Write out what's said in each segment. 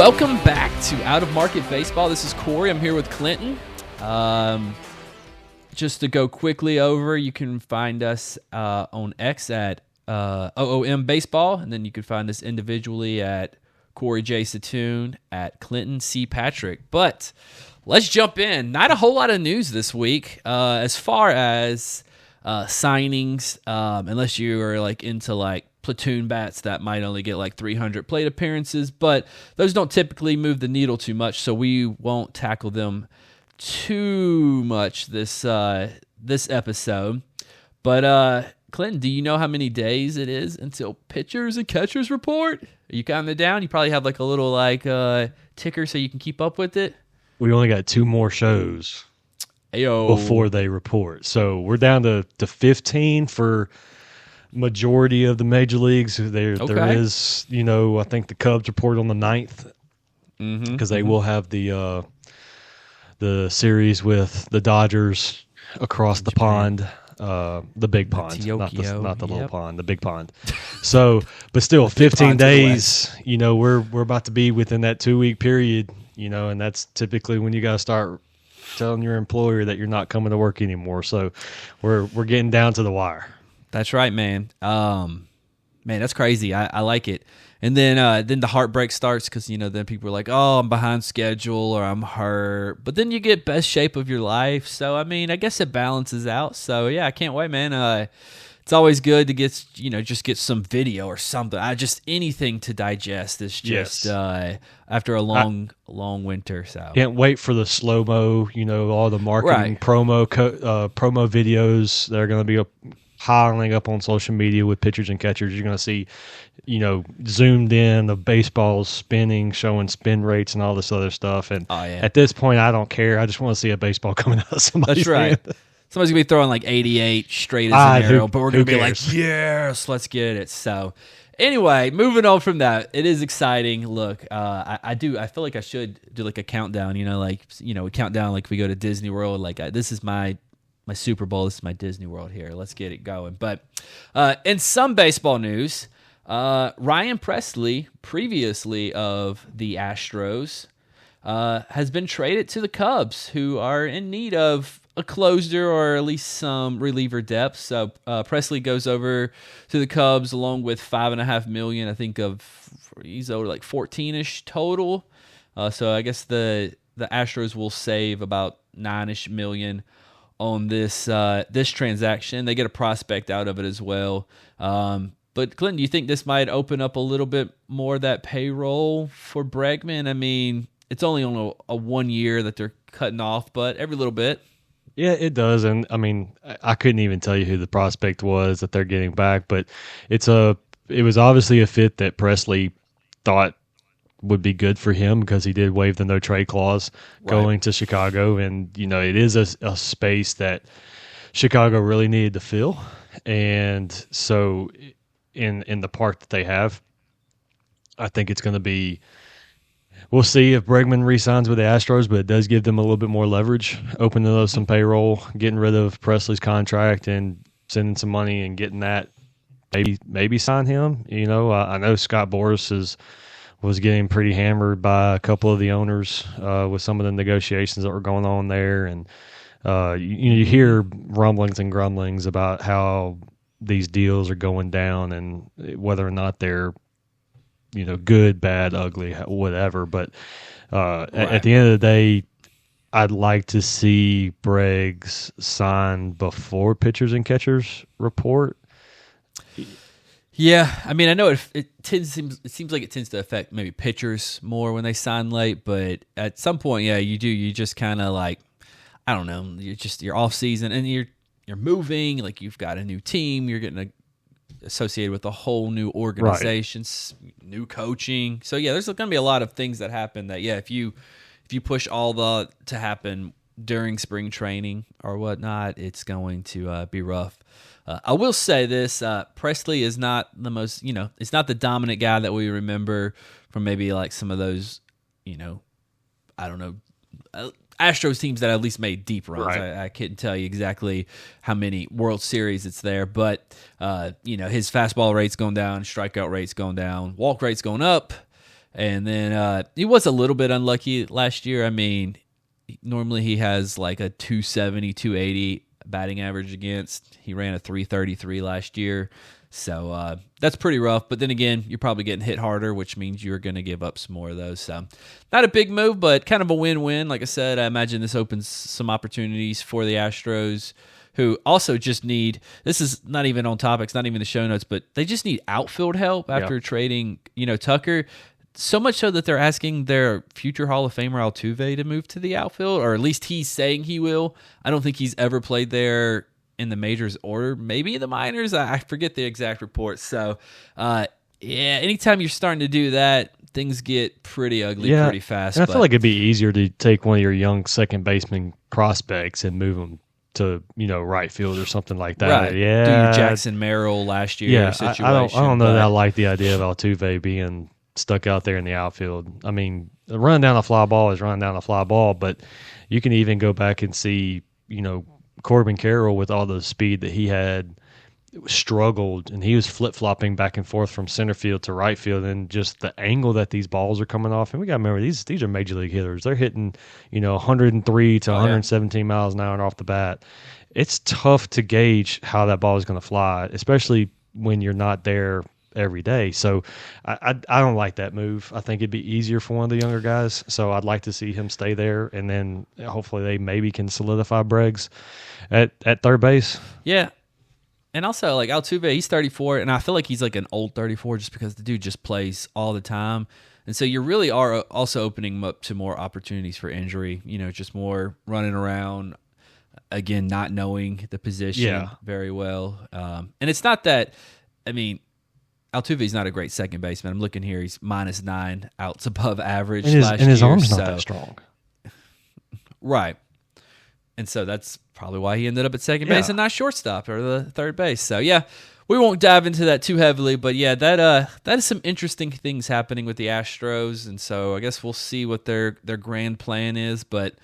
Welcome back to Out of Market Baseball. This is Corey. I'm here with Clinton. Just to go quickly over, you can find us on X at OOM Baseball, and then you can find us individually at Corey J. Satoon, at Clinton C. Patrick. But let's jump in. Not a whole lot of news this week as far as signings, unless you are like into like platoon bats that might only get like 300 plate appearances, but those don't typically move the needle too much, so we won't tackle them too much this episode. But Clinton, do you know how many days it is until pitchers and catchers report? Are you counting it down? You probably have like a little like ticker so you can keep up with it. We only got 2 more shows before they report, so we're down to 15 for majority of the major leagues. There is, I think the Cubs report on the 9th because they will have the series with the Dodgers across the pond, the big pond, not the little pond, the big pond. So, but still, 15 days. We're about to be within that 2-week period. And that's typically when you got to start telling your employer that you're not coming to work anymore. So, we're getting down to the wire. That's right, man. Man, that's crazy. I like it. And then the heartbreak starts because, then people are like, oh, I'm behind schedule or I'm hurt. But then you get best shape of your life. So, I mean, I guess it balances out. So, yeah, I can't wait, man. It's always good to get, just get some video or something. Just anything to digest is just after a long winter. So can't wait for the slow-mo, all the marketing promo videos that are going to be piling up on social media with pitchers and catchers. You're going to see, zoomed in the baseballs spinning, showing spin rates and all this other stuff. And at this point, I don't care. I just want to see a baseball coming out of somebody's hand. That's right. Somebody's going to be throwing like 88 straight as an arrow, but we're going to be like, yes, let's get it. So anyway, moving on from that, it is exciting. Look, I feel like I should do like a countdown, we count down like we go to Disney World. Like this is my Super Bowl. This is my Disney World here. Let's get it going. But in some baseball news, Ryan Pressly, previously of the Astros, has been traded to the Cubs, who are in need of a closer or at least some reliever depth. So Pressly goes over to the Cubs along with $5.5 million. I think he's owed like 14-ish total. So I guess the Astros will save about $9-ish million on this transaction. They get a prospect out of it as well. But Clinton, do you think this might open up a little bit more of that payroll for Bregman? I mean, it's only on a 1 year that they're cutting off, but every little bit. Yeah, it does. And I mean, I couldn't even tell you who the prospect was that they're getting back, but it was obviously a fit that Pressly thought would be good for him because he did waive the no trade clause going to Chicago. And, it is a space that Chicago really needed to fill. And so in the part that they have, I think it's going to be, we'll see if Bregman re-signs with the Astros, but it does give them a little bit more leverage, opening up some payroll, getting rid of Pressly's contract and sending some money and getting that, maybe sign him. I know Scott Boras was getting pretty hammered by a couple of the owners with some of the negotiations that were going on there. And you hear rumblings and grumblings about how these deals are going down and whether or not they're, good, bad, ugly, whatever. But at the end of the day, I'd like to see Breggs sign before pitchers and catchers report. Yeah, I mean, I know it seems like it tends to affect maybe pitchers more when they sign late, but at some point, yeah, you do. You just kind of like, I don't know, you're off season and you're moving, like you've got a new team, you're getting associated with a whole new organization, new coaching. So yeah, there's going to be a lot of things that happen that if you push all to happen during spring training or whatnot, it's going to be rough. I will say this, Pressly is not the most, it's not the dominant guy that we remember from maybe like some of those, I don't know, Astros teams that at least made deep runs. Right. I couldn't tell you exactly how many World Series it's there, but his fastball rate's going down, strikeout rate's going down, walk rate's going up. And then he was a little bit unlucky last year. I mean, normally he has like a 270, 280 batting average against. He ran a 333 last year. So that's pretty rough. But then again, you're probably getting hit harder, which means you're going to give up some more of those. So not a big move, but kind of a win-win. Like I said, I imagine this opens some opportunities for the Astros, who also just need, this is not even on topics, not even the show notes, but they just need outfield help after trading, Tucker. So much so that they're asking their future Hall of Famer Altuve to move to the outfield, or at least he's saying he will. I don't think he's ever played there in the majors or maybe the minors. I forget the exact report. So, anytime you're starting to do that, things get pretty ugly pretty fast. And I feel like it'd be easier to take one of your young second baseman prospects and move them to right field or something like that. Right. Yeah, do your Jackson Merrill last year situation. I don't know that I like the idea of Altuve being stuck out there in the outfield. I mean, running down a fly ball is running down a fly ball, but you can even go back and see, Corbin Carroll with all the speed that he had struggled, and he was flip-flopping back and forth from center field to right field, and just the angle that these balls are coming off. And we got to remember, these are major league hitters. They're hitting, 103 to 117 miles an hour off the bat. It's tough to gauge how that ball is going to fly, especially when you're not there every day. So I don't like that move. I think it'd be easier for one of the younger guys. So I'd like to see him stay there, and then hopefully they maybe can solidify Breggs at third base. Yeah. And also, like, Altuve, he's 34, and I feel like he's like an old 34 just because the dude just plays all the time. And so you really are also opening him up to more opportunities for injury, just more running around, again, not knowing the position very well. And it's not that, Altuve's not a great second baseman. I'm looking here; he's -9 outs above average last year. And his arm's not that strong, right? And so that's probably why he ended up at second base and not shortstop or the third base. So we won't dive into that too heavily, but that is some interesting things happening with the Astros, and so I guess we'll see what their grand plan is. But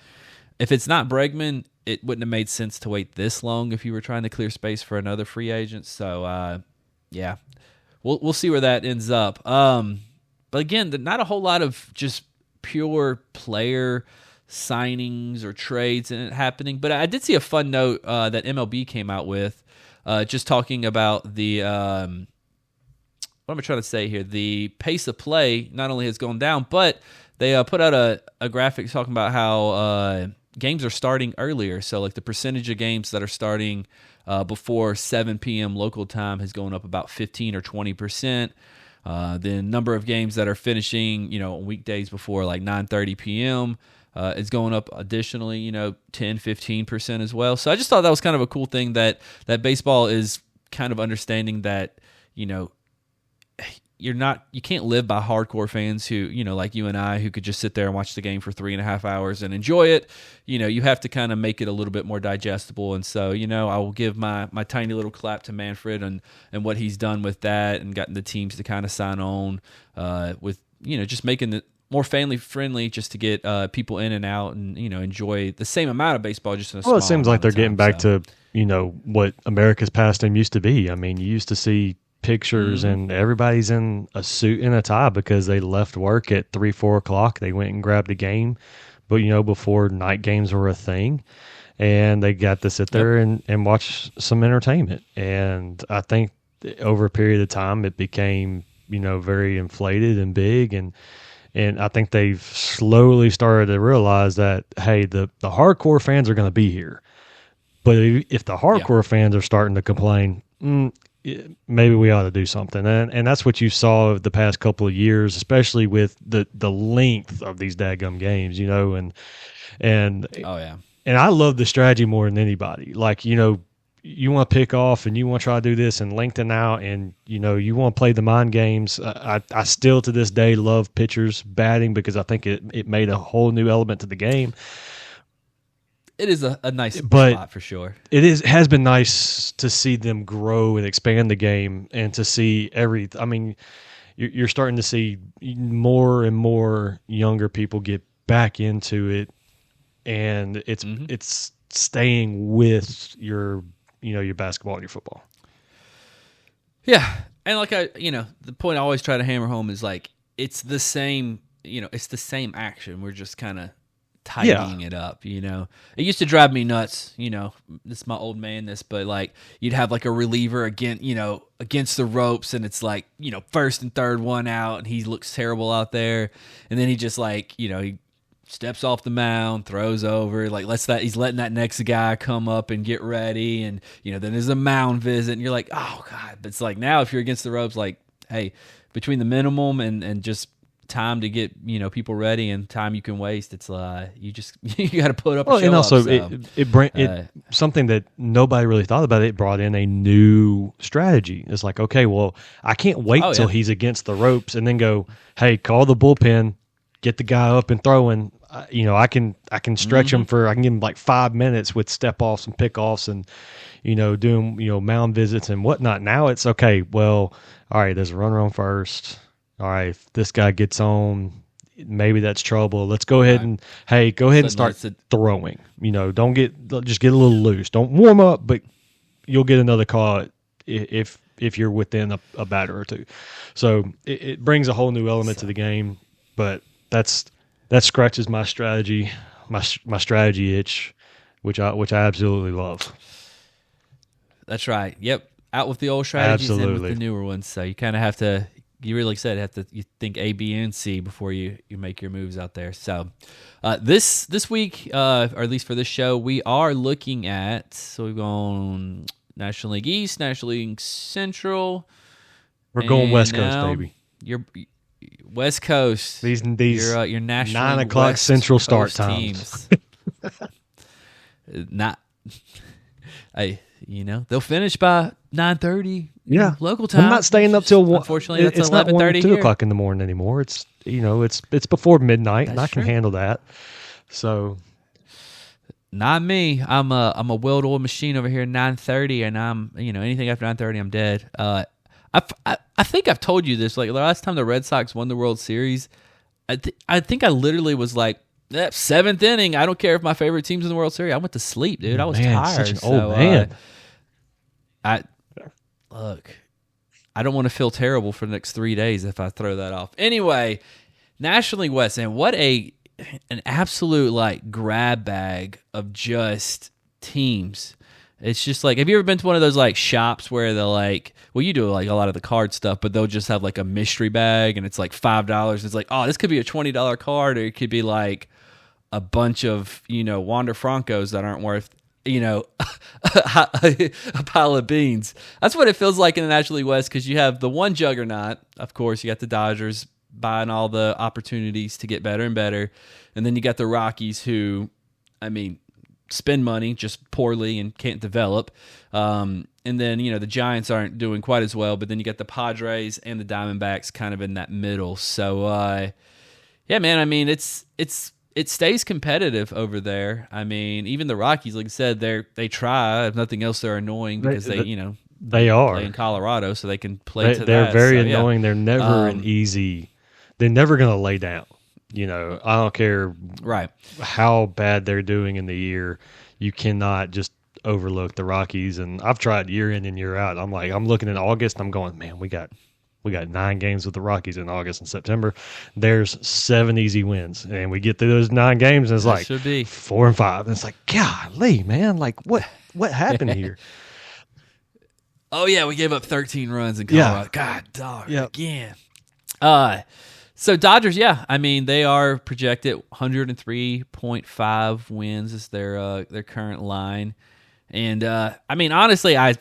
if it's not Bregman, it wouldn't have made sense to wait this long if you were trying to clear space for another free agent. So We'll see where that ends up. But again, not a whole lot of just pure player signings or trades and it happening. But I did see a fun note that MLB came out with, just talking about the what am I trying to say here? The pace of play not only has gone down, but they put out a graphic talking about how games are starting earlier. So like the percentage of games that are starting before 7 p.m. local time has gone up about 15 or 20%. The number of games that are finishing, on weekdays before like 9:30 p.m. Is going up additionally, 10, 15% as well. So I just thought that was kind of a cool thing that baseball is kind of understanding that, you can't live by hardcore fans who, like you and I, who could just sit there and watch the game for 3.5 hours and enjoy it. You have to kind of make it a little bit more digestible. And so, I will give my tiny little clap to Manfred and what he's done with that and gotten the teams to kind of sign on with, just making it more family friendly just to get people in and out and, enjoy the same amount of baseball just in a small Well, it seems like they're getting back to, what America's pastime used to be. I mean, you used to see pictures and everybody's in a suit and a tie because they left work at 3-4 o'clock. They went and grabbed a game, but before night games were a thing, and they got to sit there and watch some entertainment. And I think over a period of time it became very inflated and big, and I think they've slowly started to realize that, hey, the hardcore fans are going to be here, but if the hardcore fans are starting to complain, maybe we ought to do something. And that's what you saw the past couple of years, especially with the length of these dadgum games, and I love the strategy more than anybody. Like, you want to pick off and you want to try to do this and lengthen out, and you want to play the mind games. I still to this day love pitchers batting because I think it made a whole new element to the game. It is a nice spot for sure. It has been nice to see them grow and expand the game, and to see you're starting to see more and more younger people get back into it, and it's staying with your basketball and your football. Yeah, and like the point I always try to hammer home is like, it's the same, it's the same action. We're just kind of tidying it up, It used to drive me nuts, this is my old manness, but like you'd have like a reliever against the ropes, and it's like, first and third one out, and he looks terrible out there. And then he just like, he steps off the mound, throws over, like he's letting that next guy come up and get ready. And, then there's a mound visit, and you're like, oh God. But it's like now if you're against the ropes, like, hey, between the minimum and just time to get people ready and time you can waste, it's you got to put up. Well, and also it something that nobody really thought about. It brought in a new strategy. It's like, okay, well, I can't wait till he's against the ropes and then go, hey, call the bullpen, get the guy up and throwing. I can stretch him I can give him like 5 minutes with step offs and pick offs and doing mound visits and whatnot. Now it's okay. Well, all right, there's a runner on first. All right, if this guy gets on, maybe that's trouble. Let's go ahead and start throwing. Just get a little loose. Don't warm up, but you'll get another call if you're within a batter or two. So it brings a whole new element to the game. But that scratches my strategy itch, which I absolutely love. That's right. Yep, out with the old strategies and with the newer ones. So you kind of have to. You really you think A, B, and C before you make your moves out there. So this week, or at least for this show, we are looking at. So we've gone National League East, National League Central. We're going West Coast, baby. You're West Coast. These your National 9 o'clock West Central start Coast times. Not. They'll finish by 9:30. Yeah, local time. I'm not staying up till unfortunately that's it's 11:30 not 1 or 2 here. o'clock in the morning anymore. It's it's before midnight, and I can true. handle that. So, not me. I'm a well-oiled machine over here. 9:30, and I'm anything after 9:30, I'm dead. I think I've told you this. Like the last time the Red Sox won the World Series, I think I literally was like, seventh inning. I don't care if my favorite team's in the World Series. I went to sleep, dude. I was tired. Such an old man. Look, I don't want to feel terrible for the next 3 days if I throw that off. Anyway, National League West, and what an absolute like grab bag of just teams. It's just like, have you ever been to one of those like shops where they're like, well, you do like a lot of the card stuff, but they'll just have like a mystery bag and it's like $5. It's like, oh, this could be a $20 card, or it could be like a bunch of Wander Francos that aren't worth a pile of beans. That's what it feels like in the National League West, because you have the one juggernaut. Of course, you got the Dodgers buying all the opportunities to get better and better, and then you got the Rockies, who, spend money just poorly and can't develop. And then the Giants aren't doing quite as well, but then you got the Padres and the Diamondbacks kind of in that middle. So yeah, man. It stays competitive over there. Even the Rockies, like I said, they try. If nothing else, they're annoying because they are play in Colorado, so they can play to that. They're very annoying. Yeah. They're never an easy. They're never going to lay down. I don't care how bad they're doing in the year. You cannot just overlook the Rockies. And I've tried year in and year out. I'm looking at August. I'm going, man, we got 9 games with the Rockies in August and September. There's 7 easy wins, and we get through those 9 games, and it's like 4 and 5. And it's like, golly, man, like what happened here? Oh yeah, we gave up 13 runs in Colorado. Yeah. God, dog, again. So Dodgers, they are projected 103.5 wins is their current line, and honestly, I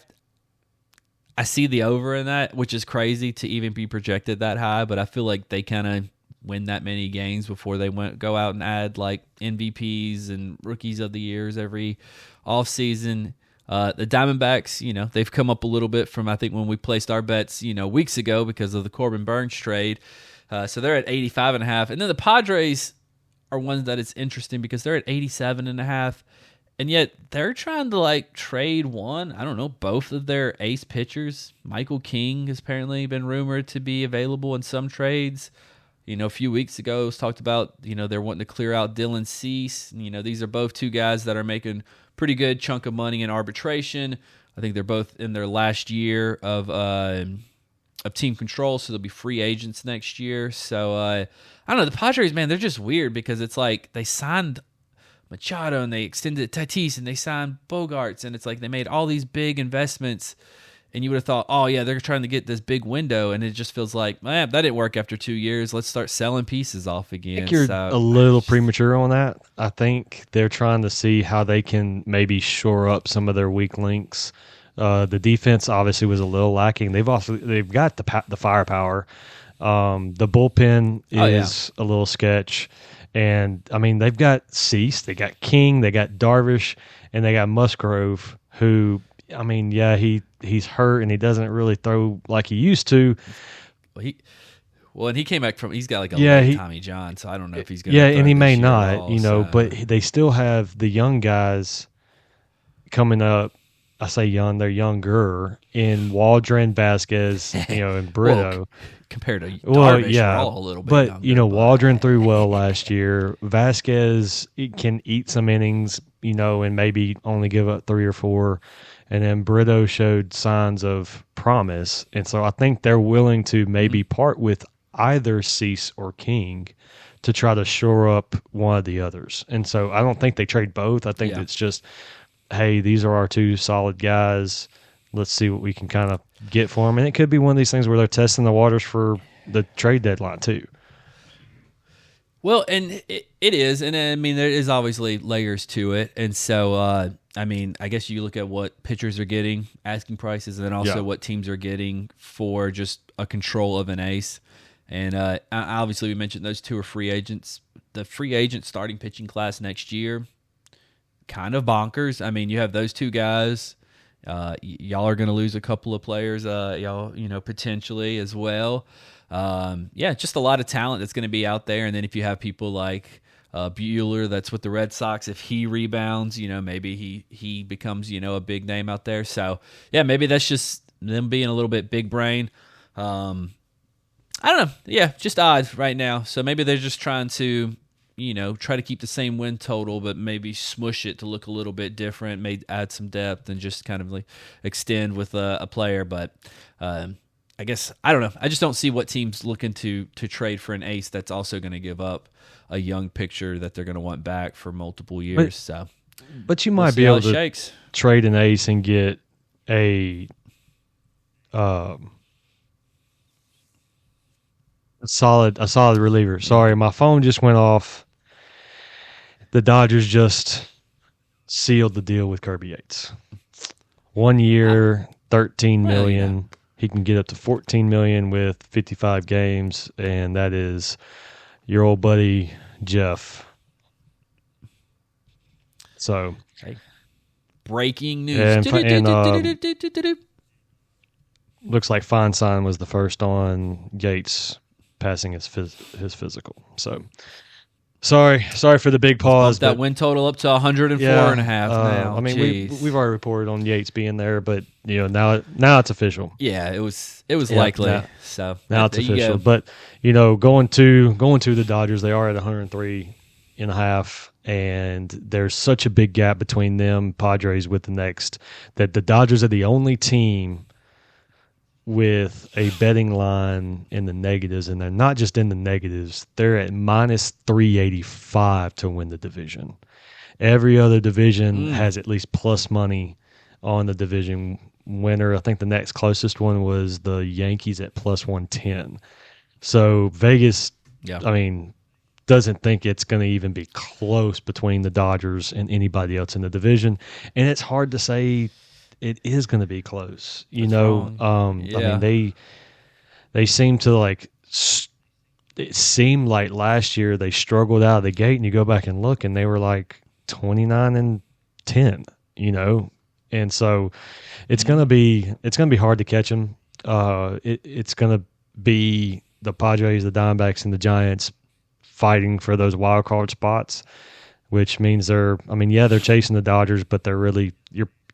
see the over in that, which is crazy to even be projected that high, but I feel like they kind of win that many games before they go out and add like MVPs and rookies of the years every offseason. The Diamondbacks, they've come up a little bit from, I think, when we placed our bets, weeks ago because of the Corbin Burns trade. So they're at 85.5. And then the Padres are ones that it's interesting because they're at 87.5. And yet they're trying to like trade both of their ace pitchers. Michael King has apparently been rumored to be available in some trades. A few weeks ago it was talked about, they're wanting to clear out Dylan Cease. These are both two guys that are making pretty good chunk of money in arbitration. I think they're both in their last year of team control, so they'll be free agents next year. So I don't know. The Padres, man, they're just weird because it's like they signed Machado and they extended Tatis and they signed Bogarts, and it's like they made all these big investments, and you would have thought, oh yeah, they're trying to get this big window, and it just feels like, man, that didn't work after 2 years. Let's start selling pieces off again. I think you're a little premature on that. I think they're trying to see how they can maybe shore up some of their weak links. The defense obviously was a little lacking. They've got the firepower. The bullpen is a little sketch. And, I mean, they've got Cease, they got King, they got Darvish, and they got Musgrove, who, I mean, yeah, he's hurt and he doesn't really throw like he used to. Well, and he came back he's got like a Tommy John, so I don't know if he's going to. Yeah, and he may not, but they still have the young guys coming up. I say young, they're younger in Waldron, Vasquez, and Brito. Well, compared to Darvish, they're all a little bit but younger, Waldron threw well last year. Vasquez can eat some innings, and maybe only give up 3 or 4, and then Brito showed signs of promise, and so I think they're willing to maybe part with either Cease or King to try to shore up one of the others. And so I don't think they trade both. I think it's just, hey, these are our 2 solid guys. Let's see what we can kind of get for them. And it could be one of these things where they're testing the waters for the trade deadline too. Well, and it is. And I mean, there is obviously layers to it. And so, I mean, I guess you look at what pitchers are getting, asking prices, and then also what teams are getting for just a control of an ace. And obviously we mentioned those 2 are free agents. The free agent starting pitching class next year, kind of bonkers. I mean, you have those 2 guys. Y'all are going to lose a couple of players, potentially as well. Just a lot of talent that's going to be out there. And then if you have people like Buehler, that's with the Red Sox, if he rebounds, maybe he becomes, a big name out there. So, yeah, maybe that's just them being a little bit big brain. I don't know. Yeah, just odd right now. So maybe they're just trying to, try to keep the same win total, but maybe smush it to look a little bit different, maybe add some depth and just kind of like extend with a player. But I guess, I don't know. I just don't see what team's looking to trade for an ace that's also going to give up a young pitcher that they're going to want back for multiple years. But you might be able to trade an ace and get a solid reliever. Sorry, my phone just went off. The Dodgers just sealed the deal with Kirby Yates. 1 year, $13 million. He can get up to $14 million with 55 games, and that is your old buddy Jeff. So, breaking news. Looks like Feinstein was the first on Yates passing his physical. So, sorry for the big pause. That win total up to 104.5 now. I mean, we've already reported on Yates being there, but now it's official. Yeah, it was likely. So now it's official. But going to the Dodgers, they are at 103.5, and there's such a big gap between them, Padres with the next, that the Dodgers are the only team with a betting line in the negatives, and they're not just in the negatives, they're at minus 385 to win the division. Every other division has at least plus money on the division winner. I think the next closest one was the Yankees at plus 110. So Vegas, doesn't think it's going to even be close between the Dodgers and anybody else in the division. And it's hard to say it is going to be close. I mean, they seem to it seemed like last year they struggled out of the gate, and you go back and look, and they were like 29-10, and so it's going to be hard to catch them. It's going to be the Padres, the Diamondbacks, and the Giants fighting for those wild card spots, which means they're chasing the Dodgers, but they're really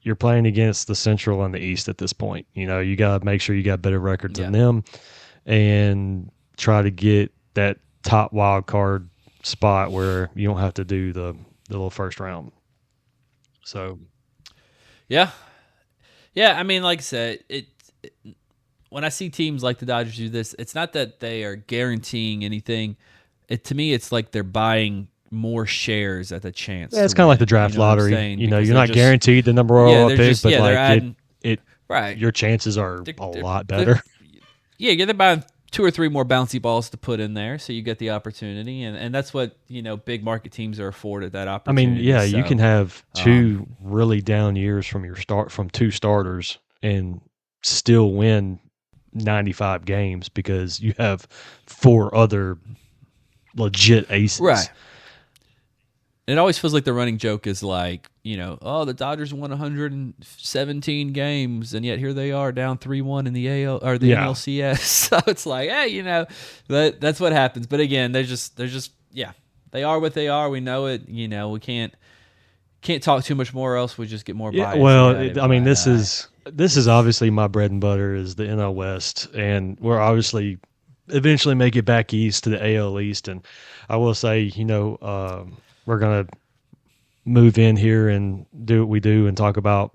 you're playing against the Central and the East at this point. You got to make sure you got better records than them and try to get that top wild card spot where you don't have to do the little first round. So, yeah. I mean, like I said, when I see teams like the Dodgers do this, it's not that they are guaranteeing anything. To me, it's like they're buying more shares at the chance. Yeah, it's kind of like the draft lottery. You're not guaranteed the number one pick, but like your chances are a lot better. They're buying 2 or 3 more bouncy balls to put in there, so you get the opportunity, and that's what big market teams are afforded, that opportunity. I mean, you can have 2 really down years from 2 starters and still win 95 games because you have 4 other legit aces. Right. It always feels like the running joke is like, the Dodgers won 117 games, and yet here they are down 3-1 in the AL or the NLCS. So it's like, hey, that's what happens. But again, they're just they are what they are. We know it. We can't talk too much more, else we just get more biased. Well, this is obviously my bread and butter is the NL West, and we're obviously eventually make it back east to the AL East. And I will say, we're going to move in here and do what we do and talk about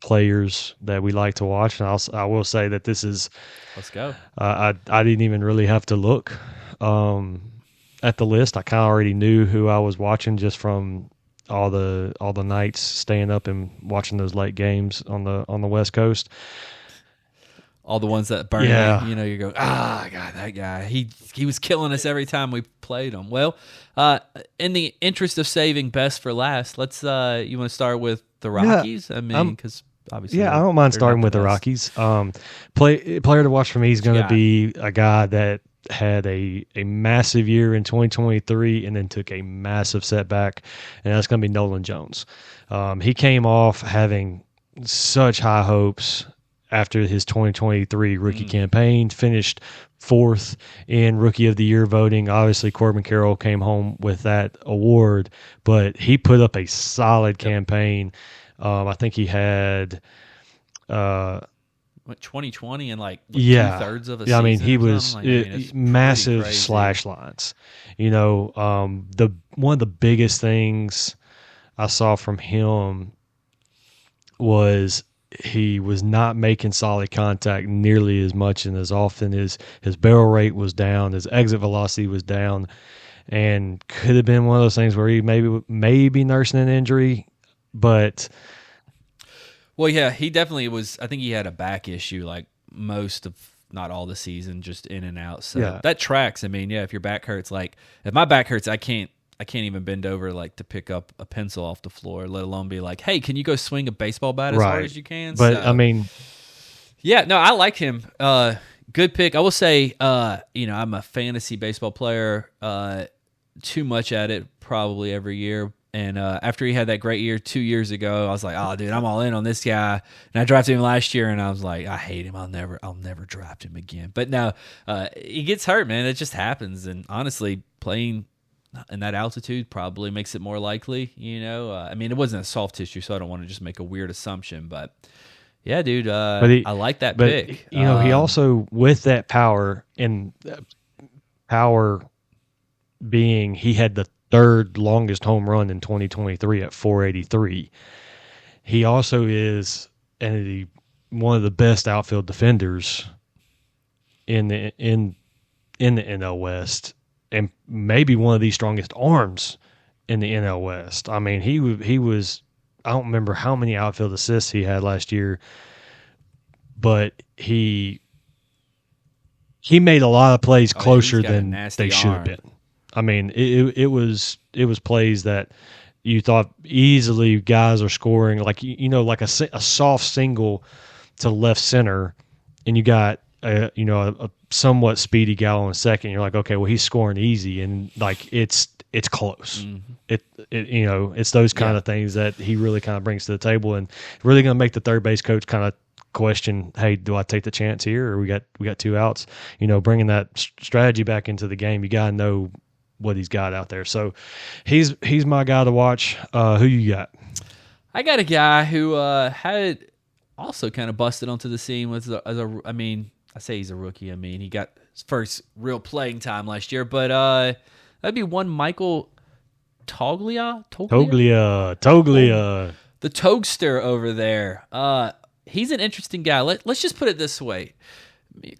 players that we like to watch. And I will say that this is – let's go. I didn't even really have to look at the list. I kind of already knew who I was watching just from all the nights staying up and watching those late games on the West Coast. All the ones that burn you, you go, God, that guy. He was killing us every time we played him. Well, in the interest of saving best for last, let's you want to start with the Rockies? Yeah, because obviously I don't mind starting with the Rockies. Player to watch for me is going to be a guy that had a massive year in 2023 and then took a massive setback, and that's going to be Nolan Jones. He came off having such high hopes after his 2023 rookie campaign, finished 4th in Rookie of the Year voting. Obviously, Corbin Carroll came home with that award, but he put up a solid campaign. I think he had 2020 and 2/3 of a season. I mean, he was massive slash lines. One of the biggest things I saw from him was he was not making solid contact nearly as much and as often. His barrel rate was down, his exit velocity was down, and could have been one of those things where he maybe nursing an injury, but well, yeah, he definitely was. I think he had a back issue like most of, not all the season, just in and out. So that tracks. I mean, if your back hurts, if my back hurts, I can't even bend over to pick up a pencil off the floor, let alone be like, hey, can you go swing a baseball bat as hard as you can? But I mean, I like him. Good pick. I will say, I'm a fantasy baseball player, too much at it probably every year. And after he had that great year 2 years ago, I was like, oh, dude, I'm all in on this guy. And I drafted him last year, and I was like, I hate him. I'll never draft him again. But no, he gets hurt, man. It just happens. And honestly, playing and that altitude probably makes it more likely, I mean, it wasn't a soft tissue, so I don't want to just make a weird assumption, but yeah, dude, I like that pick. He also, with that power, and power being, he had the 3rd longest home run in 2023 at 483. He also is one of the best outfield defenders in the NL West, and maybe one of the strongest arms in the NL West. I mean, he was, I don't remember how many outfield assists he had last year, but he made a lot of plays closer than they should have been. I mean, it was plays that you thought easily guys are scoring, like a soft single to left center, and you got a somewhat speedy guy on second. You're like, okay, well, he's scoring easy, and it's close. Mm-hmm. It's those kind of things that he really kind of brings to the table, and really going to make the third base coach kind of question, hey, do I take the chance here, or we got 2 outs? Bringing that strategy back into the game, you got to know what he's got out there. So he's my guy to watch. Who you got? I got a guy who had also kind of busted onto the scene I mean, I say he's a rookie. I mean, he got his first real playing time last year, but that'd be one Michael Toglia. The Togster over there. He's an interesting guy. Let's just put it this way.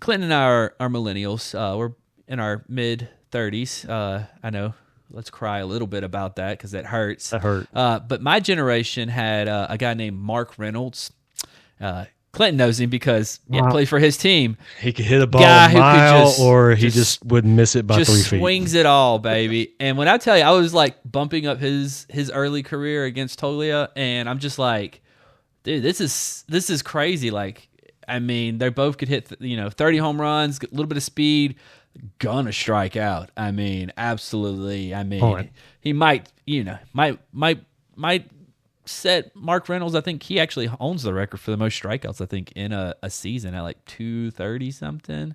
Clinton and I are millennials. We're in our mid-30s. I know. Let's cry a little bit about that because it hurts. That hurt. But my generation had a guy named Mark Reynolds. Clinton knows him because he played for his team. He could hit a ball a mile, or he just wouldn't miss it by 3 feet. Just swings it all, baby. And when I tell you, I was like bumping up his early career against Toglia, and I'm just like, dude, this is crazy. Like, I mean, they both could hit 30 home runs, a little bit of speed, gonna strike out. I mean, absolutely. I mean, he might set Mark Reynolds. I think he actually owns the record for the most strikeouts, I think, in a season at like 230 something.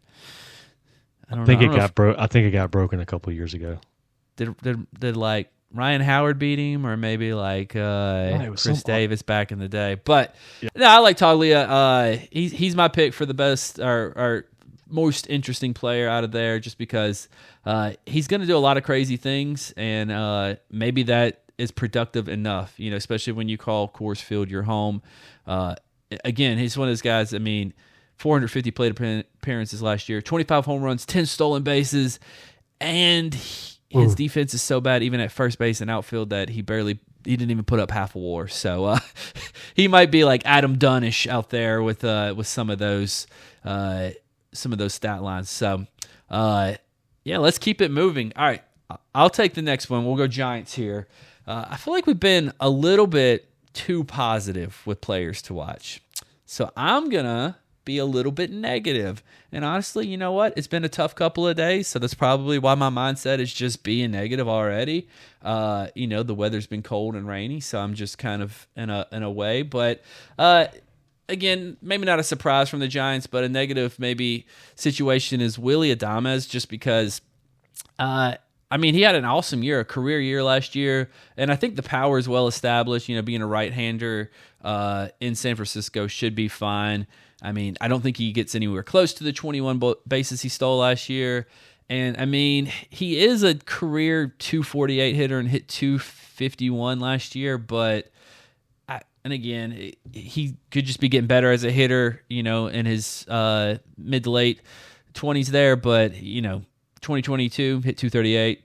I think it got broken a couple of years ago. Did like Ryan Howard beat him, or maybe like Chris Davis back in the day? But no, I like Toglia. He's my pick for the best or most interesting player out of there, just because he's going to do a lot of crazy things, and maybe that is productive enough, especially when you call Coors Field your home. Again, he's one of those guys. I mean, 450 plate appearances last year, 25 home runs, 10 stolen bases, and his defense is so bad, even at first base and outfield, that he didn't even put up half a WAR. So he might be like Adam Dunnish out there with some of those stat lines. So let's keep it moving. All right, I'll take the next one. We'll go Giants here. I feel like we've been a little bit too positive with players to watch. So I'm going to be a little bit negative. And honestly, you know what? It's been a tough couple of days, so that's probably why my mindset is just being negative already. The weather's been cold and rainy, so I'm just kind of in a way. But again, maybe not a surprise from the Giants, but a negative maybe situation is Willy Adames, just because he had an awesome year, a career year last year, and I think the power is well established. Being a right-hander in San Francisco should be fine. I mean, I don't think he gets anywhere close to the 21 bases he stole last year. And, I mean, he is a career 248 hitter and hit 251 last year, but he could just be getting better as a hitter, in his mid to late 20s there, but, 2022 hit 238,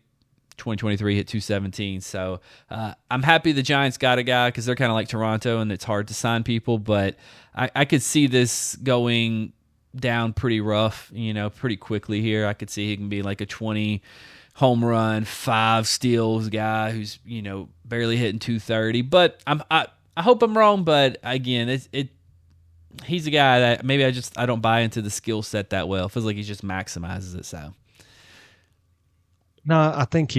2023 hit 217. So I'm happy the Giants got a guy, because they're kind of like Toronto and it's hard to sign people, but I could see this going down pretty rough, pretty quickly here. I could see he can be like a 20 home run, 5 steals guy who's, barely hitting 230. But I hope I'm wrong, but again, he's a guy that maybe I don't buy into the skill set that well. It feels like he just maximizes it. So no, I think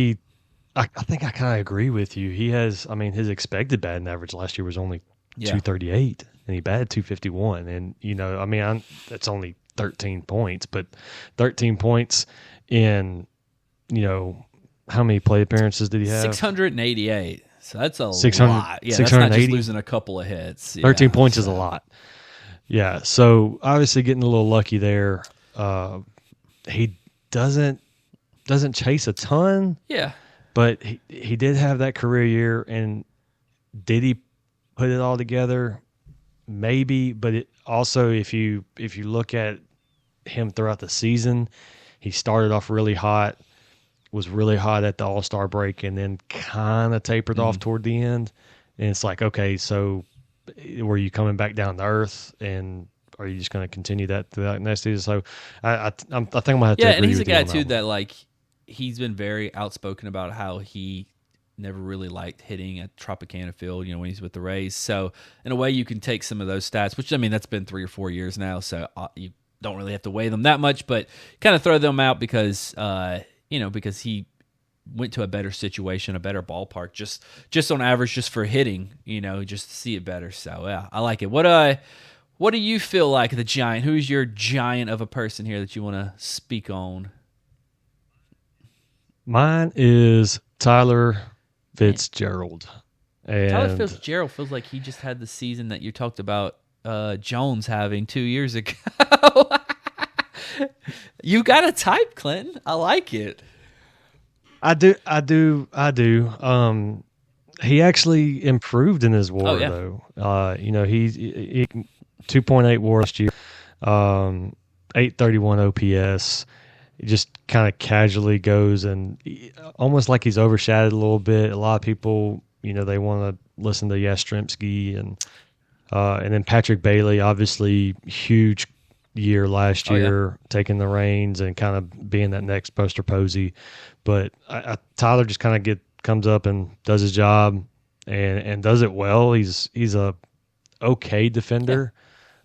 I kind of agree with you. He has, his expected batting average last year was only 238, and he batted 251. And that's only 13 points, but 13 points in, how many plate appearances did he have? 688. So that's a lot. Yeah, that's not just losing a couple of hits. 13 points is a lot. Yeah, so obviously getting a little lucky there. He doesn't chase a ton. Yeah. But he did have that career year, and did he put it all together? Maybe, but it also, if you look at him throughout the season, he started off really hot, was really hot at the All-Star break, and then kind of tapered off toward the end. And it's like, okay, so were you coming back down to earth, and are you just going to continue that throughout next season? So I think I'm going to have to agree with you on that. Yeah, and he's a guy too that like he's been very outspoken about how he never really liked hitting at Tropicana Field, when he's with the Rays. So in a way, you can take some of those stats, which that's been 3 or 4 years now, so you don't really have to weigh them that much, but kind of throw them out because because he went to a better situation, a better ballpark, just on average, just for hitting, just to see it better. So yeah, I like it. What do you feel like the Giant? Who's your Giant of a person here that you want to speak on? Mine is Tyler Fitzgerald. And Tyler Fitzgerald feels like he just had the season that you talked about Jones having 2 years ago. You got a type, Clinton. I like it. I do. He actually improved in his WAR though. He 2.8 WAR last year. .831 OPS. He just kind of casually goes and almost like he's overshadowed a little bit. A lot of people, they want to listen to Yastrzemski and then Patrick Bailey, obviously huge year last year, taking the reins and kind of being that next Buster Posey. But Tyler just kind of comes up and does his job and does it well. He's a okay defender,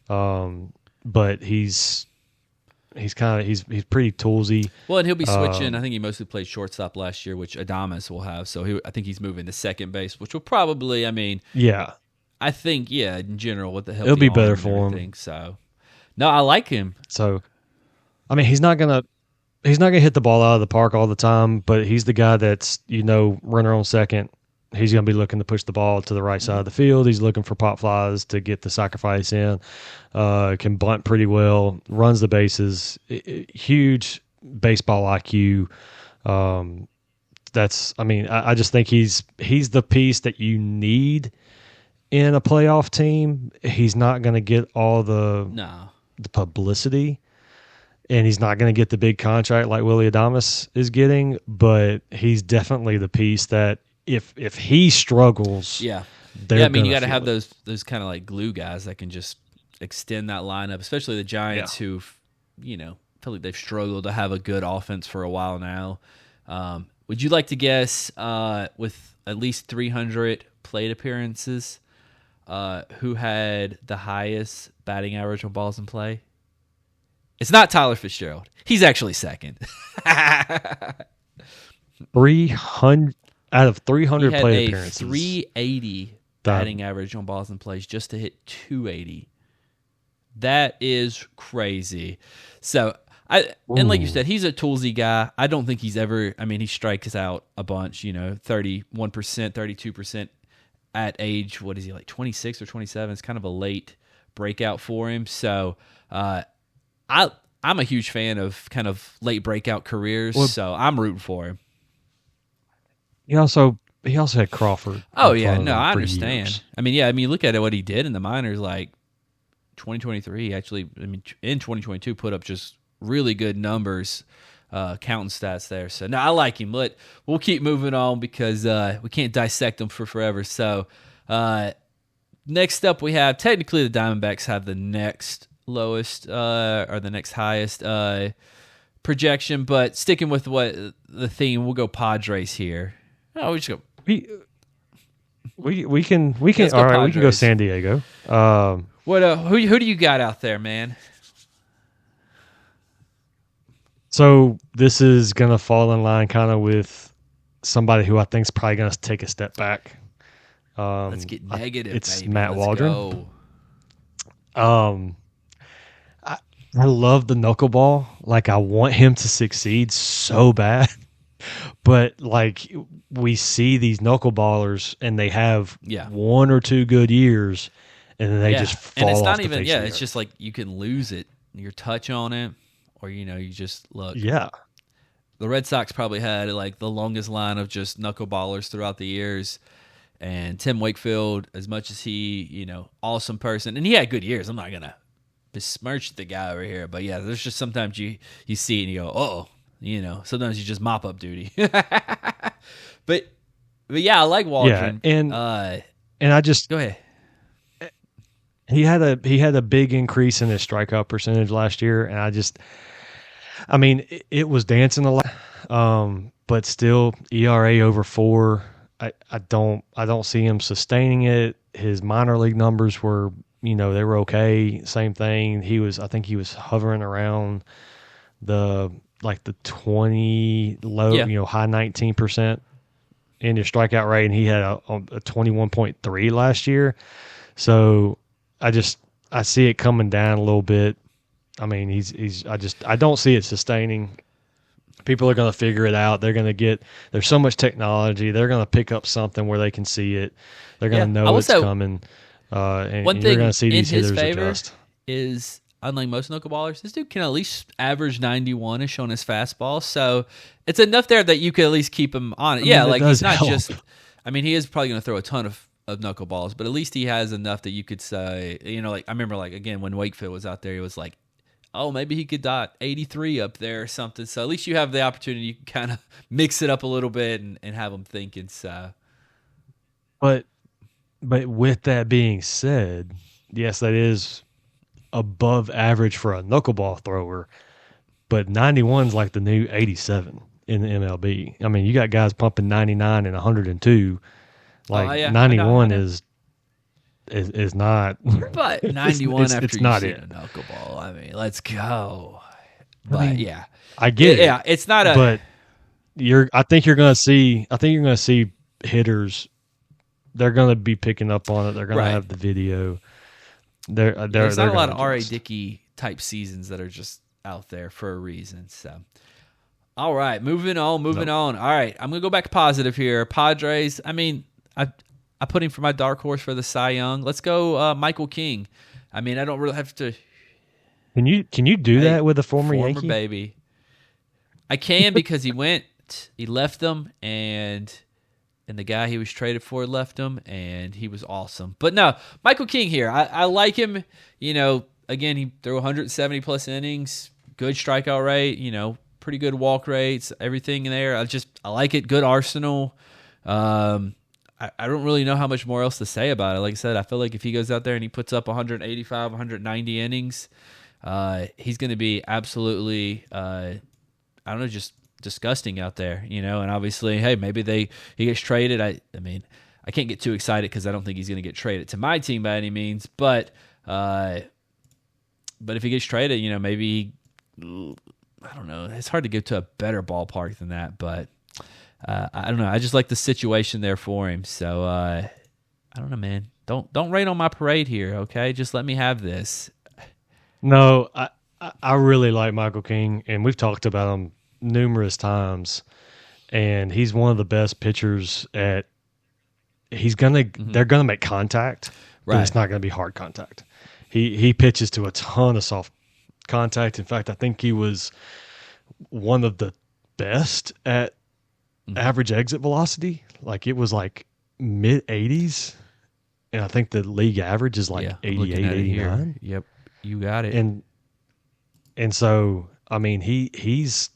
but he's pretty toolsy. Well, and he'll be switching. I think he mostly played shortstop last year, which Adames will have. So I think he's moving to second base, which will probably, I think, in general, what the hell, it'll be better for him. So, no, I like him. So, he's not gonna hit the ball out of the park all the time, but he's the guy that's runner on second. He's going to be looking to push the ball to the right side of the field. He's looking for pop flies to get the sacrifice in. Can bunt pretty well. Runs the bases. Huge baseball IQ. I just think he's the piece that you need in a playoff team. He's not going to get all the publicity, and he's not going to get the big contract like Willy Adames is getting. But he's definitely the piece that, if he struggles, you got to have those kind of like glue guys that can just extend that lineup, especially the Giants who, feel like they've struggled to have a good offense for a while now. Would you like to guess, with at least 300 plate appearances, who had the highest batting average on balls in play? It's not Tyler Fitzgerald. He's actually second. 300 out of 300 plate appearances. 380 batting average on balls in plays just to hit 280. That is crazy. So, and like you said, he's a toolsy guy. I don't think he's ever, he strikes out a bunch, 31%, 32% at age, what is he, like 26 or 27? It's kind of a late breakout for him. So, I'm a huge fan of kind of late breakout careers, so I'm rooting for him. He also had Crawford. Oh yeah, no, I understand. Years. Look at what he did in the minors. Like 2023, actually, in 2022, put up just really good numbers, counting stats there. So no, I like him. But we'll keep moving on because we can't dissect him for forever. So next up, we have technically the Diamondbacks have the next lowest or the next highest projection, but sticking with what the theme, we'll go Padres here. Oh, we just go. We can all right. Padres. We can go San Diego. Who do you got out there, man? So this is gonna fall in line kind of with somebody who I think is probably gonna take a step back. Let's get negative. It's baby. Matt Let's Waldron. Go. I love the knuckleball. Like, I want him to succeed so bad. But, like, we see these knuckleballers, and they have one or two good years, and then they just fall off. And it's not even, it's just like you can lose it. Your touch on it, or, you just look. Yeah. The Red Sox probably had, like, the longest line of just knuckleballers throughout the years. And Tim Wakefield, as much as he, awesome person, and he had good years. I'm not going to besmirch the guy over here. But, yeah, there's just sometimes you see it and you go, uh-oh. Sometimes you just mop up duty. but yeah, I like Waldron. Yeah, and I just go ahead. He had a big increase in his strikeout percentage last year, and it was dancing a lot. But still, ERA over 4. I don't see him sustaining it. His minor league numbers were, they were okay. Same thing. I think he was hovering around the 20 low, high 19% in his strikeout rate, and he had a 21.3 last year. So I see it coming down a little bit. I don't see it sustaining. People are going to figure it out. There's so much technology. They're going to pick up something where they can see it. They're going to know it's coming. And one you're thing going to see these in his hitters favor adjust. is, unlike most knuckleballers, this dude can at least average 91-ish on his fastball. So it's enough there that you can at least keep him on it. He's not just – he is probably going to throw a ton of knuckleballs, but at least he has enough that you could say – I remember, again, when Wakefield was out there, he was, oh, maybe he could dot 83 up there or something. So at least you have the opportunity. You can kind of mix it up a little bit and have them thinking. So, but with that being said, yes, that is above average for a knuckleball thrower. But 91's like the new 87 in the MLB. I mean, you got guys pumping 99 and 102. Like 91 is not. But 91 it's, after it's you've not seen it. a knuckleball, I mean, let's go. But yeah, I get it. Yeah, it's not a. But I think you're going to see hitters. They're going to be picking up on it. They're going to have the video. There's not a lot of R.A. Dickey type seasons that are just out there for a reason. So, all right, moving on. All right, I'm gonna go back positive here. Padres. I mean, I put him for my dark horse for the Cy Young. Let's go, Michael King. I mean, I don't really have to. Can you do that with a former Yankee? Baby? I can because he left them, and the guy he was traded for left him, and he was awesome. But no, Michael King here. I like him. You know, again, he threw 170 plus innings, good strikeout rate. You know, pretty good walk rates, everything in there. I like it. Good arsenal. I don't really know how much more else to say about it. Like I said, I feel like if he goes out there and he puts up 185, 190 innings, he's going to be absolutely, I don't know, just disgusting out there, you know. And obviously, hey, maybe he gets traded. I mean, I can't get too excited because I don't think he's going to get traded to my team by any means. But if he gets traded, you know, maybe, I don't know. It's hard to get to a better ballpark than that, but I don't know. I just like the situation there for him. So I don't know, man. Don't rain on my parade here, okay? Just let me have this. No, I really like Michael King, and we've talked about him numerous times. And he's one of the best pitchers at. They're gonna make contact, but it's not gonna be hard contact. He pitches to a ton of soft contact. In fact, I think he was one of the best at average exit velocity. Like it was like mid 80s, and I think the league average is like 88, 89. Yep, you got it. And so I mean he's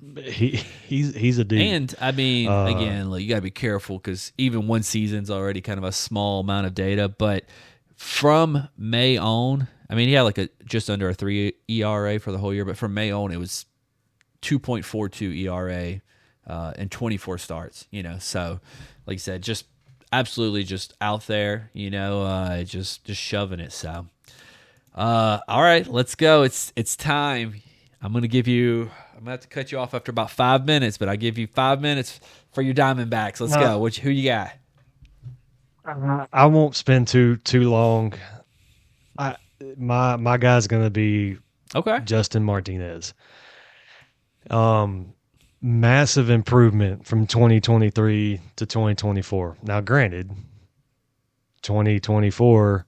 a dude. And I mean, again, like, you gotta be careful because even one season's already kind of a small amount of data. But from May on, I mean, he had like just under a 3 ERA for the whole year. But from May on, it was 2.42 ERA and 24 starts. You know, so like you said, just absolutely just out there. You know, just shoving it. So, all right, let's go. It's time. I'm gonna have to cut you off after about 5 minutes, but I give you 5 minutes for your Diamondbacks. Let's go. Who you got? I won't spend too long. My guy's gonna be Justin Martinez. Massive improvement from 2023 to 2024. Now, granted, 2024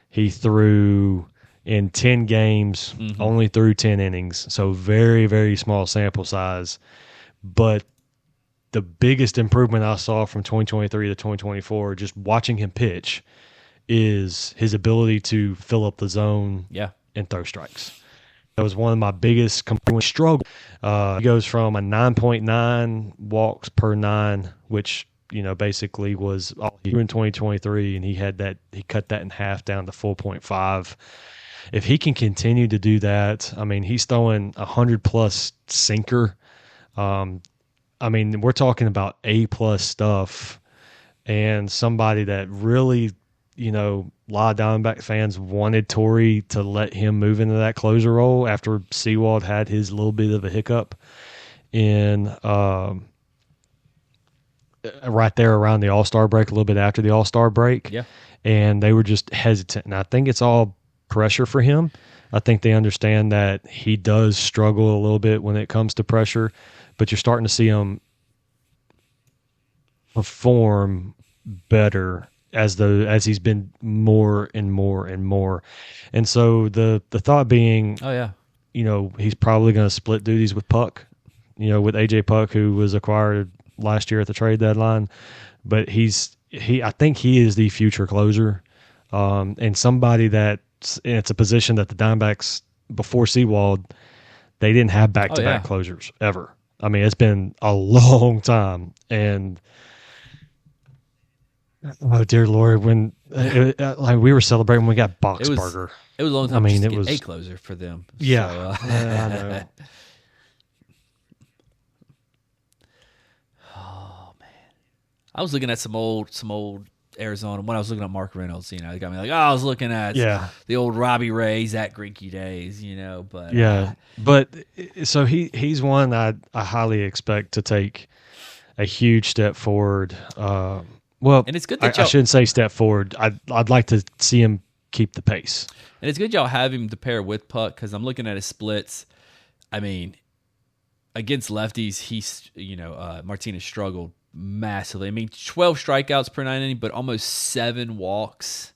he threw in 10 games, only threw 10 innings, so very, very small sample size. But the biggest improvement I saw from 2023 to 2024, just watching him pitch, is his ability to fill up the zone and throw strikes. That was one of my biggest struggles. He goes from a 9.9 walks per 9, which, you know, basically was all he threw in 2023, and he cut that in half down to 4.5. If he can continue to do that, I mean, he's throwing 100+ sinker. I mean, we're talking about A+ stuff, and somebody that really, you know, a lot of Diamondback fans wanted Torrey to let him move into that closer role after Sewald had his little bit of a hiccup in right there around the All-Star break, a little bit after the All-Star break. Yeah. And they were just hesitant. And I think it's all pressure for him. I think they understand that he does struggle a little bit when it comes to pressure, but you're starting to see him perform better as he's been more and more and more. And so the thought being, you know, he's probably going to split duties with Puck, you know, with AJ Puck, who was acquired last year at the trade deadline. But I think he is the future closer, and somebody that it's a position that the Diamondbacks before Seawald, they didn't have back-to-back closers ever. I mean, it's been a long time, and oh dear Lord, when like we were celebrating when we got Boxberger. It was a long time. I mean, it was a closer for them. Yeah, so, I know. Oh man, I was looking at some old Arizona. When I was looking at Mark Reynolds, it got me like, I was looking at the old Robbie Ray, Zach Greinke days, But but so he's one I highly expect to take a huge step forward. Well, and it's good that I shouldn't say step forward. I'd like to see him keep the pace. And it's good y'all have him to pair with Puck, because I'm looking at his splits. I mean, against lefties, Martinez struggled massively. I mean, 12 strikeouts per 9 inning, but almost 7 walks.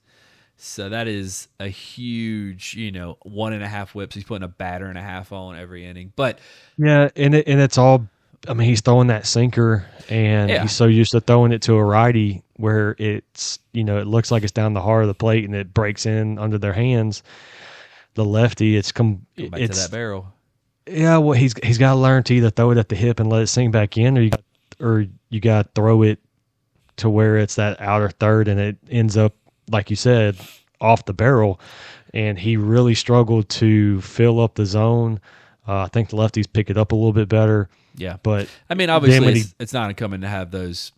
So that is a huge, 1.5 whips. He's putting a batter and a half on every inning. But yeah, and it's all. I mean, he's throwing that sinker, and he's so used to throwing it to a righty where it's, it looks like it's down the heart of the plate and it breaks in under their hands. The lefty, it's back to that barrel. Yeah, well, he's got to learn to either throw it at the hip and let it sink back in, or you got to throw it to where it's that outer third and it ends up, like you said, off the barrel. And he really struggled to fill up the zone. I think the lefties pick it up a little bit better. Yeah, but I mean, obviously, it's not uncommon to have those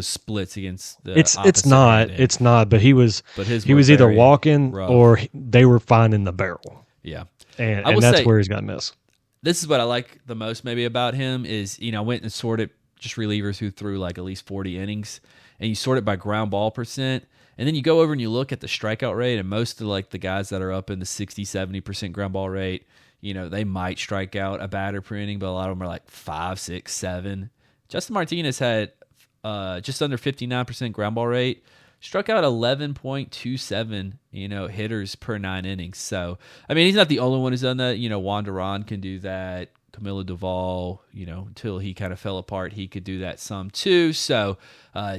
splits against the. It's not. But he was either walking or they were finding the barrel. Yeah, and that's where he's got missed. This is what I like the most maybe about him is I went and sorted just relievers who threw like at least 40 innings, and you sort it by ground ball percent. And then you go over and you look at the strikeout rate, and most of like the guys that are up in the 60-70% ground ball rate, they might strike out a batter per inning, but a lot of them are like 5, 6, 7. Justin Martinez had just under 59% ground ball rate, struck out 11.27, hitters per 9 innings. So, I mean, he's not the only one who's done that. Juan Duran can do that. Camilo Doval, until he kind of fell apart, he could do that some too. So,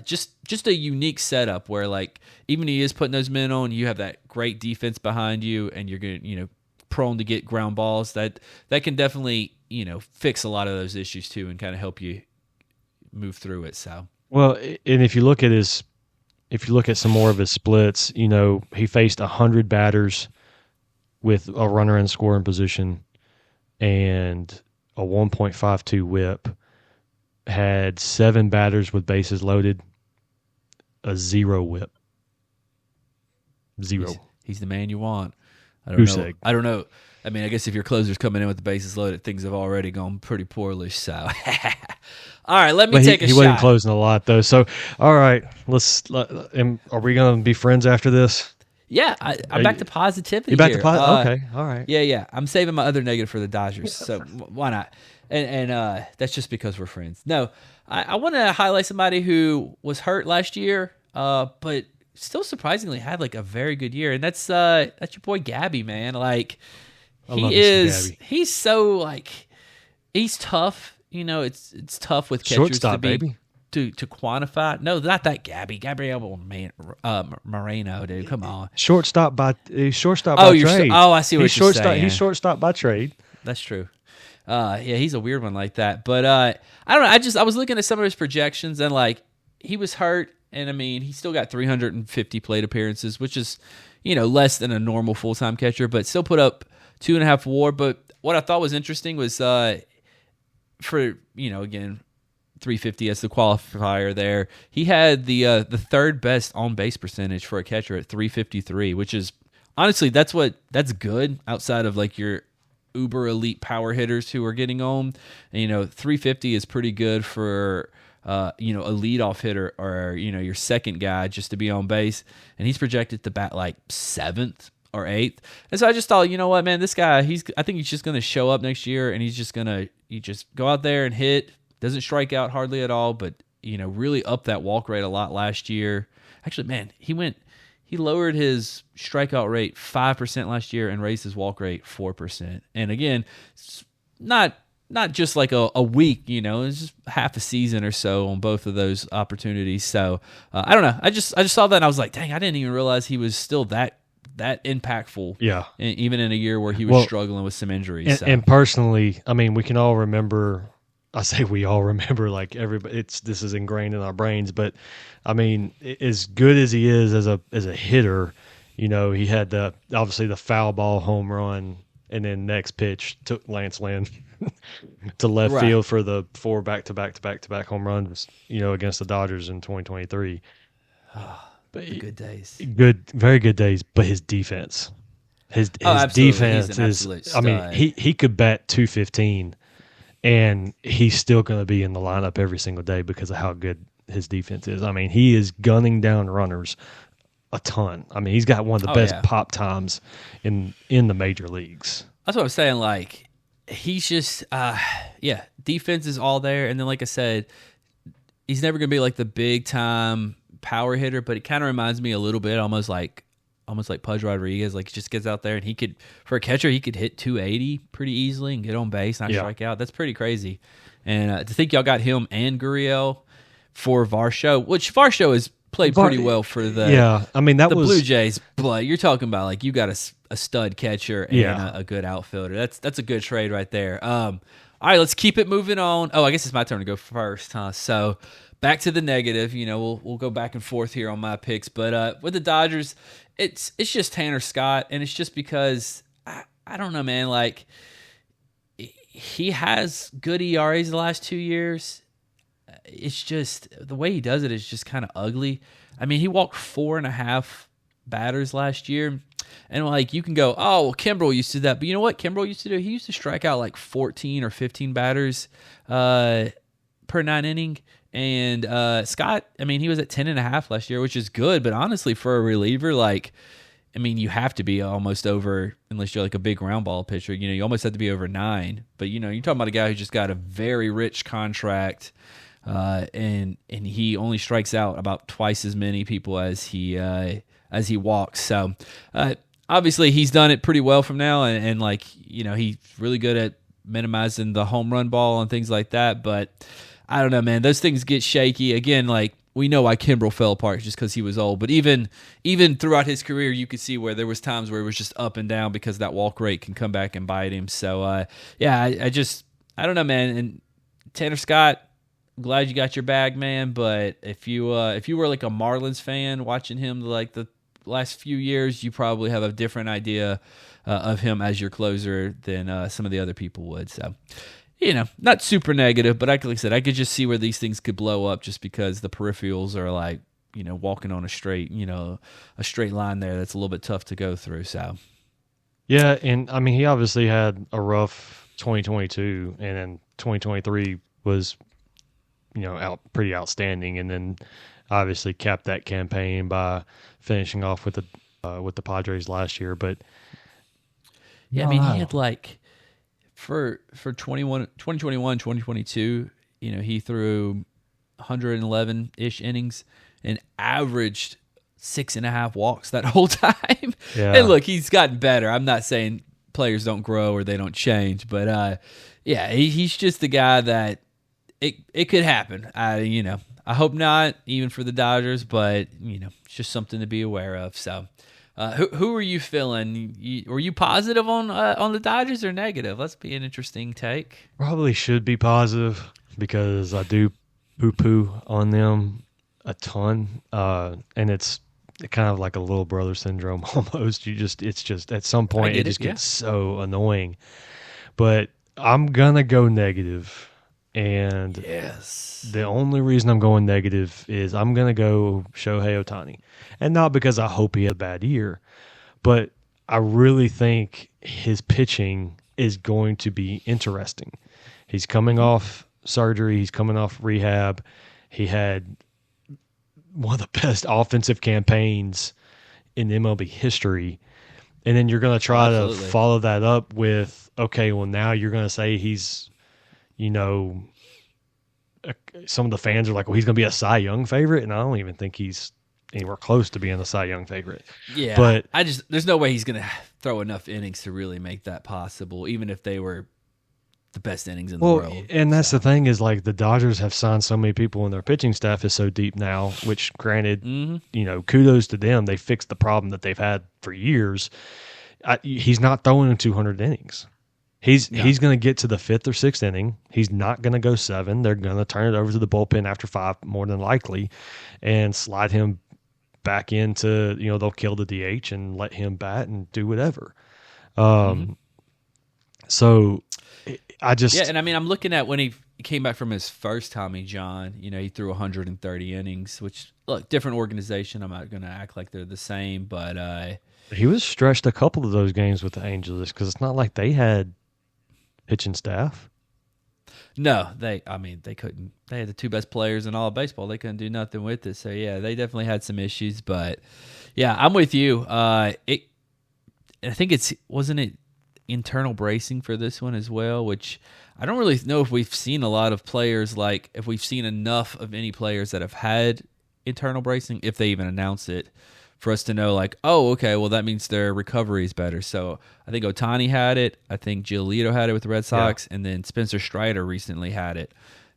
just a unique setup where, like, even he is putting those men on, you have that great defense behind you, and you're going to, prone to get ground balls. That can definitely, fix a lot of those issues too, and kind of help you move through it. So, well, and if you look at some more of his splits, he faced 100 batters with a runner in scoring position and a 1.52 whip, had 7 batters with bases loaded, a 0 whip. 0. He's the man you want. I don't know. I mean, I guess if your closer's coming in with the bases loaded, things have already gone pretty poorly. So, all right, let me take a shot. He wasn't closing a lot, though. So, all right, are we going to be friends after this? Yeah, I'm back to positivity. You back to positivity? Okay, all right. Yeah. I'm saving my other negative for the Dodgers, so why not? And that's just because we're friends. No, I want to highlight somebody who was hurt last year, but still surprisingly had like a very good year, and that's your boy Gabby, man. Like he's so like he's tough. It's tough with catchers shortstop, to quantify. No, not that Gabriel Moreno, dude. Come on, shortstop by trade. I see what you're saying. He's shortstop by trade. That's true. Yeah, he's a weird one like that. But I don't know. I was looking at some of his projections, and like he was hurt. And I mean, he still got 350 plate appearances, which is, less than a normal full-time catcher, but still put up 2.5 WAR. But what I thought was interesting was for, again, 350 as the qualifier there. He had the third best on-base percentage for a catcher at 353, which is honestly that's good outside of like your uber elite power hitters who are getting on. And, 350 is pretty good for a leadoff hitter or, your second guy just to be on base. And he's projected to bat like 7th or 8th. And so I just thought, you know what, man, this guy, I think he's just going to show up next year and he just go out there and hit, doesn't strike out hardly at all, but, really up that walk rate a lot last year. Actually, man, he lowered his strikeout rate 5% last year and raised his walk rate 4%. And again, it's not just like a week, it's just half a season or so on both of those opportunities. So I don't know. I just saw that and I was like, dang, I didn't even realize he was still that that impactful. Yeah. Even in a year where he was struggling with some injuries. And personally, I mean, we can all remember. I say we all remember, like everybody. This is ingrained in our brains. But I mean, as good as he is as a hitter, you know, he had obviously the foul ball home run, and then next pitch took Lance Lynn to left field for the 4 back-to-back home runs, you know, against the Dodgers in 2023. But good days. Very good days. But his defense, his defense is. I mean, he could bat 215, and he's still going to be in the lineup every single day because of how good his defense is. I mean, he is gunning down runners a ton. I mean, he's got one of the best pop times in the major leagues. That's what I'm saying. Like, he's just, defense is all there. And then, like I said, he's never going to be like the big time power hitter, but it kind of reminds me a little bit, almost like Pudge Rodriguez. Like, he just gets out there and he could, for a catcher, he could hit 280 pretty easily and get on base, not strike out. That's pretty crazy. And to think y'all got him and Gurriel for Varsho, which Varsho has played pretty well for the I mean, that was Blue Jays. But you're talking about like you got a stud catcher and a good outfielder. That's a good trade right there. All right, let's keep it moving on. Oh, I guess it's my turn to go first, huh? So back to the negative. You know, we'll go back and forth here on my picks, but with the Dodgers, it's just Tanner Scott, and it's just because I don't know, man. Like, he has good ERAs the last 2 years. It's just the way he does it is just kind of ugly. I mean, he walked 4.5 batters last year, and like you can go, oh, well, Kimbrel used to do that, but you know what Kimbrel used to do? He used to strike out like 14 or 15 batters per 9 inning. And Scott, I mean, he was at 10.5 last year, which is good, but honestly, for a reliever, like, I mean, you have to be almost over, unless you're like a big round ball pitcher. You know, you almost have to be over 9. But you know, you're talking about a guy who just got a very rich contract. And he only strikes out about twice as many people as he walks. So obviously he's done it pretty well from now, and like, you know, he's really good at minimizing the home run ball and things like that. But I don't know, man, those things get shaky. Again, like, we know why Kimbrel fell apart just because he was old. But even throughout his career, you could see where there was times where it was just up and down because that walk rate can come back and bite him. So I don't know, man. And Tanner Scott, glad you got your bag, man. But if you were like a Marlins fan watching him like the last few years, you probably have a different idea of him as your closer than some of the other people would. So, you know, not super negative, but like I said, I could just see where these things could blow up just because the peripherals are like, you know, walking on a straight line there that's a little bit tough to go through. So, yeah, and I mean, he obviously had a rough 2022, and then 2023 was, you know, pretty outstanding, and then obviously capped that campaign by finishing off with the Padres last year. But yeah, I mean, he had like for 2021, 2022, you know, he threw 111-ish innings and averaged 6.5 walks that whole time. Yeah. And look, he's gotten better. I'm not saying players don't grow or they don't change, but he's just the guy that it could happen. I hope not, even for the Dodgers, but you know, it's just something to be aware of. So, who are you feeling? Were you positive on the Dodgers or negative? Let's be an interesting take. Probably should be positive because I do poo-poo on them a ton, and it's kind of like a little brother syndrome almost. It's just at some point it just gets so annoying. But I'm gonna go negative. And the only reason I'm going negative is I'm going to go Shohei Ohtani. And not because I hope he had a bad year, but I really think his pitching is going to be interesting. He's coming off surgery. He's coming off rehab. He had one of the best offensive campaigns in MLB history. And then you're going to try to follow that up with, okay, well, now you're going to say he's, you know, some of the fans are like, well, he's going to be a Cy Young favorite. And I don't even think he's anywhere close to being a Cy Young favorite. Yeah. But there's no way he's going to throw enough innings to really make that possible, even if they were the best innings in the world. And that's the thing is, like, the Dodgers have signed so many people and their pitching staff is so deep now, which granted, kudos to them. They fixed the problem that they've had for years. He's not throwing in 200 innings. He's going to get to the 5th or 6th inning. He's not going to go 7. They're going to turn it over to the bullpen after 5, more than likely, and slide him back into, they'll kill the DH and let him bat and do whatever. So I just... Yeah, and I mean, I'm looking at when he came back from his first Tommy John, he threw 130 innings, which, look, different organization. I'm not going to act like they're the same, but... he was stretched a couple of those games with the Angels because it's not like they had pitching staff. No, they couldn't. They had the 2 best players in all of baseball. They couldn't do nothing with it. So, yeah, they definitely had some issues. But, yeah, I'm with you. I think wasn't it internal bracing for this one as well, which I don't really know if we've seen a lot of players, like if we've seen enough of any players that have had internal bracing, if they even announce it, for us to know, like, oh, okay, well, that means their recovery is better. So I think Ohtani had it. I think Giolito had it with the Red Sox. Yeah. And then Spencer Strider recently had it.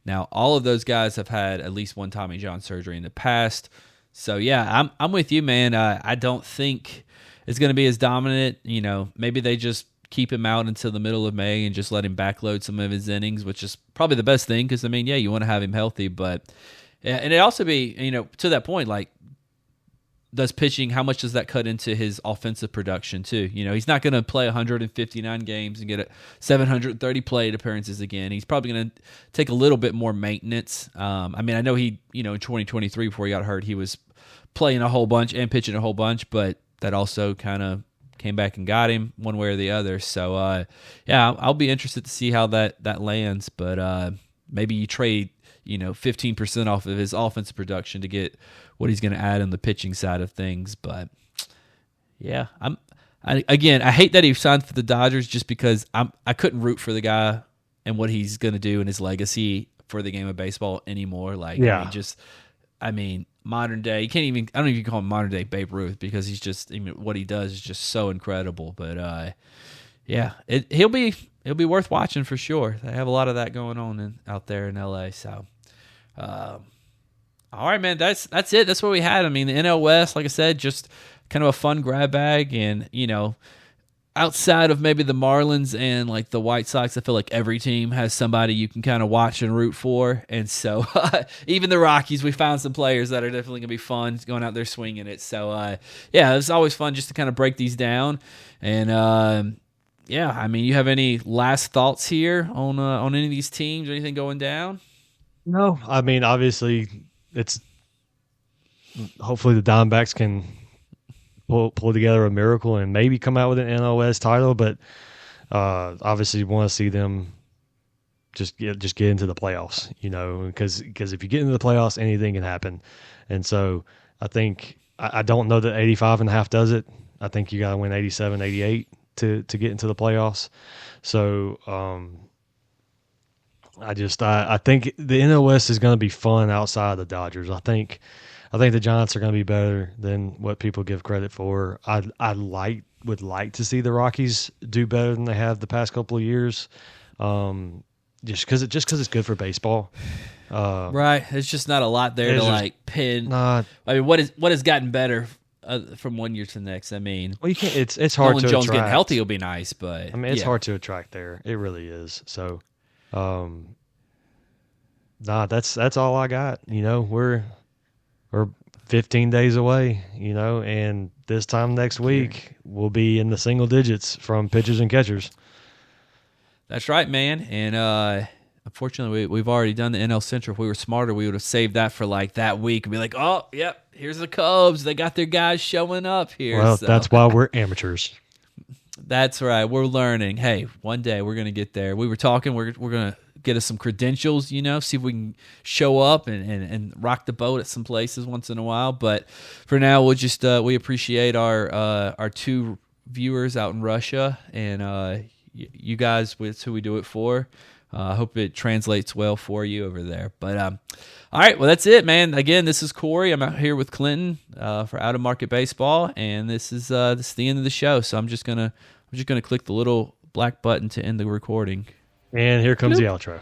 Now, all of those guys have had at least one Tommy John surgery in the past. So, yeah, I'm with you, man. I don't think it's going to be as dominant. Maybe they just keep him out until the middle of May and just let him backload some of his innings, which is probably the best thing because, you want to have him healthy. But, and it also be, to that point, like, does pitching, how much does that cut into his offensive production too? He's not going to play 159 games and get 730 plate appearances again. He's probably going to take a little bit more maintenance. I know he, in 2023 before he got hurt, he was playing a whole bunch and pitching a whole bunch, but that also kind of came back and got him one way or the other. So, yeah, I'll be interested to see how that lands, but maybe you trade 15% off of his offensive production to get what he's going to add on the pitching side of things. But yeah, I hate that he signed for the Dodgers just because I couldn't root for the guy and what he's going to do and his legacy for the game of baseball anymore. Like, yeah. Modern day, I don't even you can call him modern day Babe Ruth because he's just, what he does is just so incredible. But yeah, he'll be worth watching for sure. They have a lot of that going on out there in LA. So, all right, man, that's it. That's what we had. The NL West, like I said, just kind of a fun grab bag, and outside of maybe the Marlins and like the White Sox, I feel like every team has somebody you can kind of watch and root for. And so even the Rockies, we found some players that are definitely going to be fun going out there swinging it. So, yeah, it's always fun just to kind of break these down. And, yeah, you have any last thoughts here on any of these teams or anything going down? No, obviously it's hopefully the Diamondbacks can pull together a miracle and maybe come out with an NOS title, but obviously you want to see them just get into the playoffs, because if you get into the playoffs, anything can happen. And so I think I don't know that 85.5 does it. I think you got to win 87, 88 to get into the playoffs. So I think the NOS is going to be fun outside of the Dodgers. I think the Giants are going to be better than what people give credit for. I would like to see the Rockies do better than they have the past couple of years, just because it's good for baseball. Right, it's just not a lot there to pin. What has gotten better from one year to the next? Well, you can't. It's hard Nolan to Jones attract. getting healthy will be nice, but it's hard to attract there. It really is. So, that's all I got. We're 15 days away, and this time next week we'll be in the single digits from pitchers and catchers. That's right, man. And unfortunately, we've already done the NL Central. If we were smarter, we would have saved that for that week and be like, oh, yep, here's the Cubs. They got their guys showing up here. Well, that's why we're amateurs. That's right. We're learning. Hey, one day we're going to get there. We were talking, we're going to get us some credentials, see if we can show up and rock the boat at some places once in a while. But for now, we'll just we appreciate our 2 viewers out in Russia, and you guys, it's who we do it for. I hope it translates well for you over there. But all right, well, that's it, man. Again, this is Corey. I'm out here with Clinton for Out of Market Baseball, and this is the end of the show. So I'm just gonna click the little black button to end the recording. And here comes the outro.